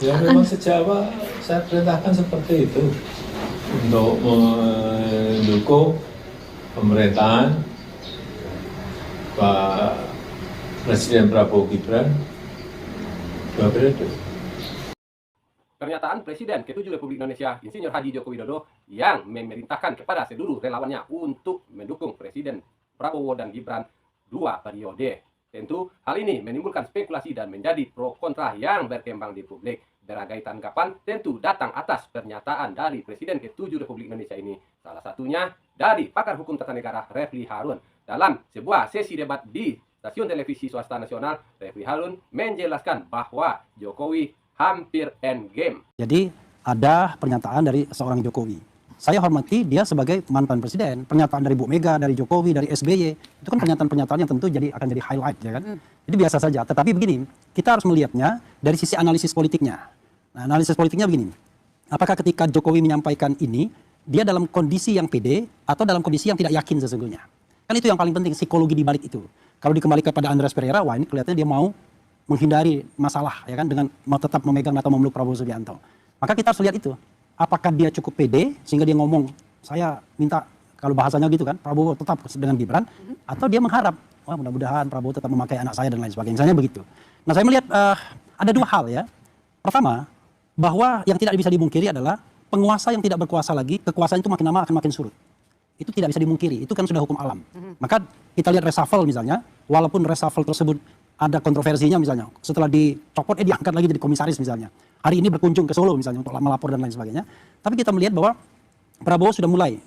Ya memang sejak awal saya perintahkan seperti itu untuk mendukung pemerintahan Pak Presiden Prabowo Gibran 2 periode. Pernyataan Presiden ke-7 Republik Indonesia, Insinyur Haji Joko Widodo, yang memerintahkan kepada seluruh relawannya untuk mendukung Presiden Prabowo dan Gibran 2 periode. Tentu hal ini menimbulkan spekulasi dan menjadi pro kontra yang berkembang di publik. Berbagai tanggapan tentu datang atas pernyataan dari Presiden ke-7 Republik Indonesia ini. Salah satunya dari pakar hukum tata negara Refli Harun. Dalam sebuah sesi debat di stasiun televisi swasta nasional, Refli Harun menjelaskan bahwa Jokowi hampir endgame. Jadi ada pernyataan dari seorang Jokowi. Saya hormati dia sebagai mantan presiden. Pernyataan dari Bu Mega, dari Jokowi, dari SBY, itu kan pernyataan-pernyataan yang tentu akan jadi highlight, ya kan? Jadi biasa saja. Tetapi begini, kita harus melihatnya dari sisi analisis politiknya. Nah, analisis politiknya begini. Apakah ketika Jokowi menyampaikan ini, dia dalam kondisi yang pede atau dalam kondisi yang tidak yakin sesungguhnya? Kan itu yang paling penting, psikologi di balik itu. Kalau dikembalikan kepada Andreas Pereira, wah ini kelihatannya dia mau menghindari masalah, ya kan, dengan tetap memegang atau memeluk Prabowo Subianto. Maka kita harus lihat itu. Apakah dia cukup pede sehingga dia ngomong, saya minta, kalau bahasanya gitu kan, Prabowo tetap dengan Gibran, atau dia mengharap, wah mudah-mudahan Prabowo tetap memakai anak saya dan lain sebagainya. Misalnya begitu. Nah, saya melihat ada dua hal ya. Pertama, bahwa yang tidak bisa dimungkiri adalah penguasa yang tidak berkuasa lagi, kekuasaan itu makin lama akan makin surut. Itu tidak bisa dimungkiri, itu kan sudah hukum alam. Maka kita lihat reshuffle misalnya, walaupun reshuffle tersebut ada kontroversinya misalnya, setelah dicopot diangkat lagi jadi komisaris misalnya. Hari ini berkunjung ke Solo misalnya untuk melapor dan lain sebagainya. Tapi kita melihat bahwa Prabowo sudah mulai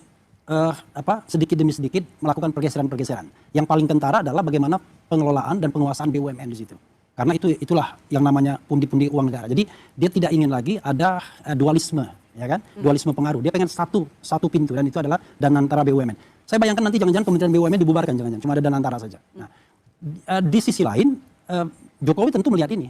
sedikit demi sedikit melakukan pergeseran-pergeseran. Yang paling kentara adalah bagaimana pengelolaan dan penguasaan BUMN di situ. Karena itulah yang namanya pundi-pundi uang negara. Jadi dia tidak ingin lagi ada dualisme, ya kan? Dualisme pengaruh. Dia pengen satu pintu, dan itu adalah Danantara BUMN. Saya bayangkan nanti jangan-jangan Kementerian BUMN dibubarkan, jangan-jangan cuma ada Danantara saja. Nah, di sisi lain Jokowi tentu melihat ini.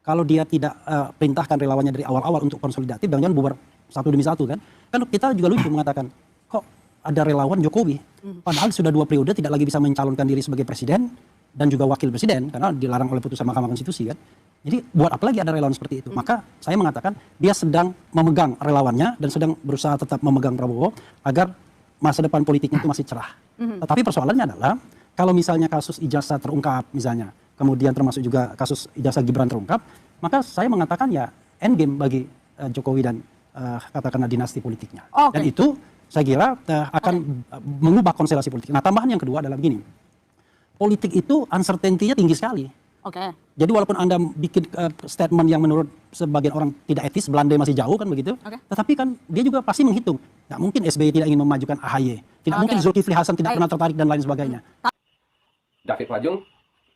Kalau dia tidak perintahkan relawannya dari awal-awal untuk konsolidatif, jangan-jangan bubar satu demi satu kan? Kan kita juga lucu mengatakan, kok ada relawan Jokowi? Padahal sudah 2 periode tidak lagi bisa mencalonkan diri sebagai presiden dan juga wakil presiden karena dilarang oleh putusan Mahkamah Konstitusi kan? Jadi buat apa lagi ada relawan seperti itu? Maka saya mengatakan dia sedang memegang relawannya dan sedang berusaha tetap memegang Prabowo agar masa depan politiknya itu masih cerah. Tetapi persoalannya adalah kalau misalnya kasus ijazah terungkap misalnya, kemudian termasuk juga kasus ijazah Gibran terungkap, maka saya mengatakan ya endgame bagi Jokowi dan katakanlah dinasti politiknya. Dan itu saya kira akan mengubah konstelasi politik. Nah, tambahan yang kedua adalah begini. Politik itu uncertainty-nya tinggi sekali. Jadi walaupun Anda bikin statement yang menurut sebagian orang tidak etis, Belanda masih jauh kan begitu, tetapi kan dia juga pasti menghitung. Nggak mungkin SBY tidak ingin memajukan AHY, tidak mungkin Zulkifli Hasan tidak pernah tertarik dan lain sebagainya. David Wajung,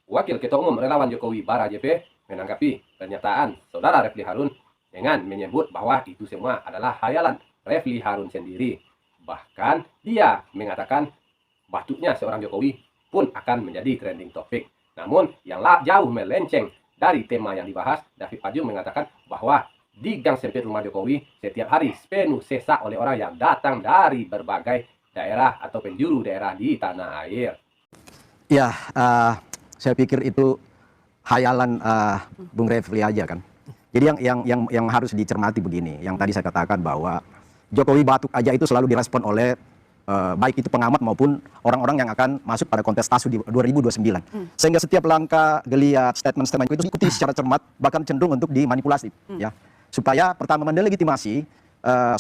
Wakil Ketua Umum Relawan Jokowi Bara JP, menanggapi pernyataan Saudara Refli Harun dengan menyebut bahwa itu semua adalah hayalan Refli Harun sendiri. Bahkan dia mengatakan batuknya seorang Jokowi pun akan menjadi trending topik. Namun yang jauh melenceng dari tema yang dibahas, David Wajung mengatakan bahwa di gang sempit rumah Jokowi setiap hari penuh sesak oleh orang yang datang dari berbagai daerah atau penjuru daerah di tanah air. Ya, saya pikir itu hayalan Bung Refli aja kan. Jadi yang harus dicermati begini, yang tadi saya katakan bahwa Jokowi batuk aja itu selalu direspon oleh baik itu pengamat maupun orang-orang yang akan masuk pada kontestasi di 2029. Sehingga setiap langkah, geliat, statement-statement itu diikuti secara cermat, bahkan cenderung untuk dimanipulasi, ya. Supaya pertama mendelegitimasi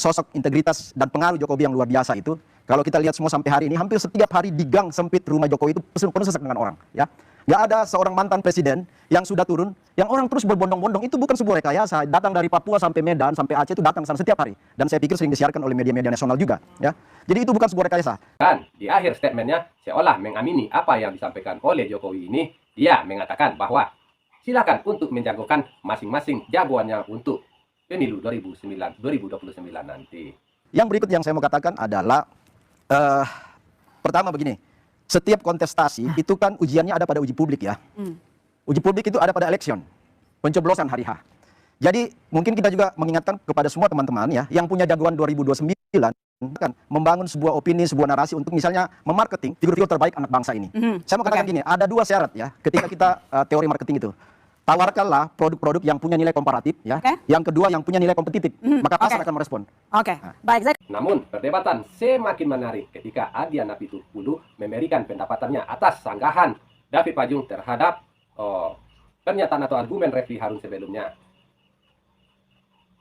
sosok integritas dan pengaruh Jokowi yang luar biasa itu. Kalau kita lihat semua sampai hari ini, hampir setiap hari di gang sempit rumah Jokowi itu penuh sesak dengan orang, ya. Nggak ada seorang mantan presiden yang sudah turun, yang orang terus berbondong-bondong. Itu bukan sebuah rekayasa. Datang dari Papua sampai Medan, sampai Aceh itu datang sana setiap hari. Dan saya pikir sering disiarkan oleh media-media nasional juga, ya. Jadi itu bukan sebuah rekayasa. Dan di akhir statementnya, seolah mengamini apa yang disampaikan oleh Jokowi ini, dia mengatakan bahwa silakan untuk menjagokan masing-masing jagoannya untuk pemilu 2029 nanti. Yang berikut yang saya mau katakan adalah pertama begini, setiap kontestasi itu kan ujiannya ada pada uji publik ya. Uji publik itu ada pada election, pencoblosan hari H. Jadi mungkin kita juga mengingatkan kepada semua teman-teman ya yang punya jagoan 2029 kan membangun sebuah opini, sebuah narasi untuk misalnya memarketing figur-figur terbaik anak bangsa ini. Saya mau katakan gini, ada 2 syarat ya ketika kita teori marketing itu. tawarkanlah produk-produk yang punya nilai komparatif, ya. Oke. Yang kedua yang punya nilai kompetitif, maka pasar Oke. akan merespon. Oke, baik. Saya Namun, perdebatan semakin menarik ketika Adian Apitupulu memberikan pendapatannya atas sanggahan David Pajung terhadap pernyataan atau argumen Refli Harun sebelumnya.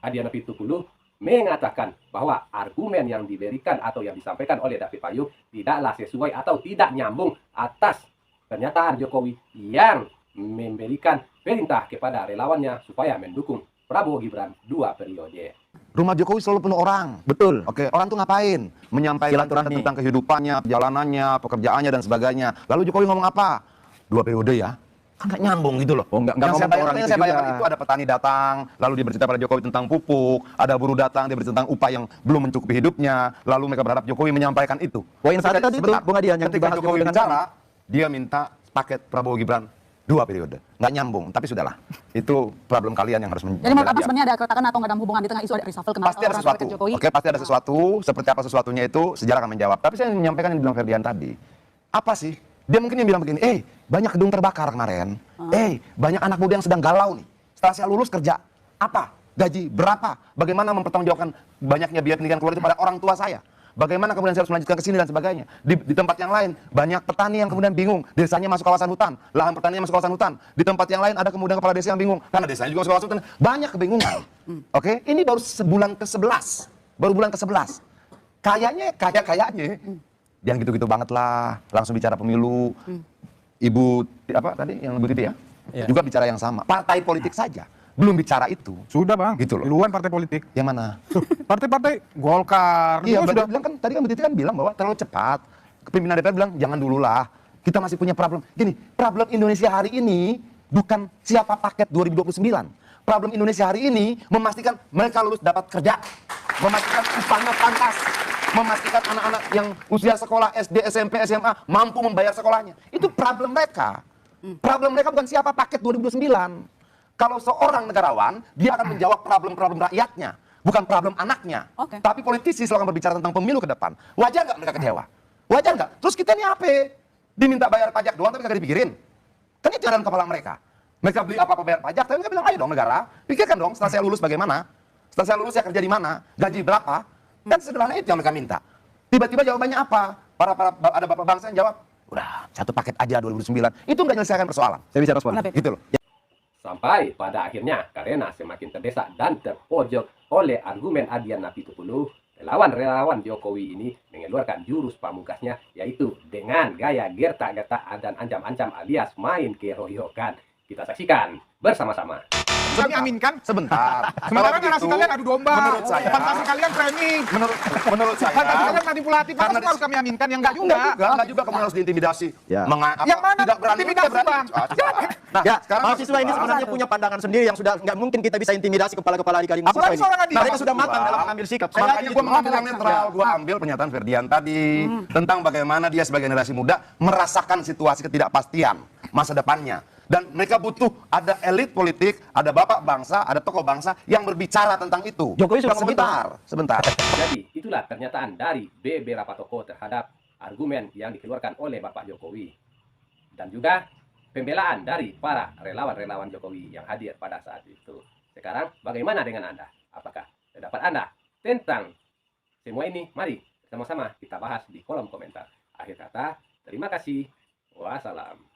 Adian Apitupulu mengatakan bahwa argumen yang diberikan atau yang disampaikan oleh David Pajung tidaklah sesuai atau tidak nyambung atas pernyataan Jokowi yang memberikan perintah kepada relawannya supaya mendukung Prabowo Gibran 2 periode. Rumah Jokowi selalu penuh orang. Betul. Oke, orang tuh ngapain? Menyampaikan Silaturahmi. tentang kehidupannya, perjalanannya, pekerjaannya dan sebagainya. Lalu Jokowi ngomong apa? 2 periode ya. Kan nggak nyambung gitu loh. Oh, nggak Yang ngomong saya ke bayangkan, orang yang itu saya bayangkan juga. itu ada petani datang, lalu dia bercerita pada Jokowi tentang pupuk, ada buruh datang, dia bercerita tentang upah yang belum mencukupi hidupnya, lalu mereka berharap Jokowi menyampaikan itu. Poin saya tadi itu, Sebentar. Bung Adian, yang ketika dibahas Jokowi dengan bicara, dia minta paket Prabowo Gibran 2 periode. Nggak nyambung, tapi sudahlah. Itu problem kalian yang harus jadi menurut Abang dia. sebenarnya ada keretakan atau nggak ada hubungan di tengah isu ada reshuffle kenapa Pasti ada orang sesuatu. suka Jokowi? Oke, pasti ada sesuatu. Seperti apa sesuatunya itu, sejarah akan menjawab. Tapi saya menyampaikan yang dibilang Ferdian tadi. Apa sih? Dia mungkin yang bilang begini, banyak gedung terbakar kemarin. Banyak anak muda yang sedang galau nih. Setelah saya lulus kerja, apa? Gaji berapa? Bagaimana mempertanggungjawabkan banyaknya biaya pendidikan keluarga itu pada orang tua saya? Bagaimana kemudian saya harus melanjutkan ke sini dan sebagainya. Di tempat yang lain, banyak petani yang kemudian bingung. Desanya masuk kawasan hutan, lahan pertanian masuk kawasan hutan. Di tempat yang lain ada kemudian kepala desa yang bingung, karena desanya juga masuk kawasan hutan. Banyak kebingungan. Oke, ini baru bulan ke-11. Baru bulan ke-11. Kayaknya. Jangan gitu-gitu banget lah. Langsung bicara pemilu. Ibu, apa tadi yang Bu Titi ya? Iya. Juga bicara yang sama. Partai politik saja. Belum bicara itu. Sudah bang, Gitu loh. duluan partai politik. Yang mana? Partai-partai Golkar, Iya, itu sudah bilang kan tadi kan Bu Titi kan bilang bahwa terlalu cepat. Pimpinan DPR bilang jangan dulu lah. Kita masih punya problem. Gini, problem Indonesia hari ini bukan siapa paket 2029. Problem Indonesia hari ini memastikan mereka lulus dapat kerja, memastikan upahnya pantas, memastikan anak-anak yang usia sekolah SD, SMP, SMA mampu membayar sekolahnya. Itu problem mereka. Problem mereka bukan siapa paket 2029. Kalau seorang negarawan, dia akan menjawab problem-problem rakyatnya, bukan problem anaknya. Oke. Tapi politisi selalu berbicara tentang pemilu ke depan. Wajar nggak mereka kecewa? Wajar nggak? Terus kita ini apa? Diminta bayar pajak doang tapi nggak dipikirin. Kan itu dalam kepala mereka. Mereka beli apa-apa bayar pajak, tapi mereka bilang, ayo dong negara, pikirkan dong setelah saya lulus bagaimana? Setelah saya lulus saya kerja di mana? Gaji berapa? Kan sederhana itu yang mereka minta. Tiba-tiba jawabannya apa? Ada bapak bangsa yang jawab, udah satu paket aja 2009. Itu nggak menyelesaikan persoalan. Saya bisa respon. Kenapa? Gitu loh. Sampai pada akhirnya karena semakin terdesak dan terpojok oleh argumen Adian Apitupulu, relawan-relawan Jokowi ini mengeluarkan jurus pamungkasnya, yaitu dengan gaya gertak-gertakan dan ancam-ancam alias main keroyokan. Kita saksikan bersama-sama. Kami aminkan. Sebentar. Sementara Kalau narasi begitu, kalian adu domba. Menurut saya, Fantasi kalian framing. menurut saya, Fantasi kalian manipulatif. Masa Karena semua harus kami aminkan? Yang enggak Enggak juga. juga, enggak juga kamu harus diintimidasi. Ya. Yang mana tidak berani, intimidasi, tidak berani. Bang? Nah, Ya, sekarang mahasiswa ini sebenarnya punya pandangan sendiri yang sudah nggak mungkin kita bisa intimidasi kepala-kepala adik-adik mahasiswa Apalagi ini. seorang Adi. Mereka sudah matang dalam mengambil sikap. Makanya gue mengambil yang Oke, netral, gue ambil pernyataan Ferdian tadi tentang bagaimana dia sebagai generasi muda merasakan situasi ketidakpastian masa depannya. Dan mereka butuh ada elit politik, ada bapak bangsa, ada tokoh bangsa yang berbicara tentang itu. Jokowi sudah ngomong Sebentar. Jadi, itulah pernyataan dari beberapa tokoh terhadap argumen yang dikeluarkan oleh Bapak Jokowi. Dan juga pembelaan dari para relawan-relawan Jokowi yang hadir pada saat itu. Sekarang, bagaimana dengan Anda? Apakah pendapat Anda tentang semua ini? Mari sama-sama kita bahas di kolom komentar. Akhir kata, terima kasih. Wassalam.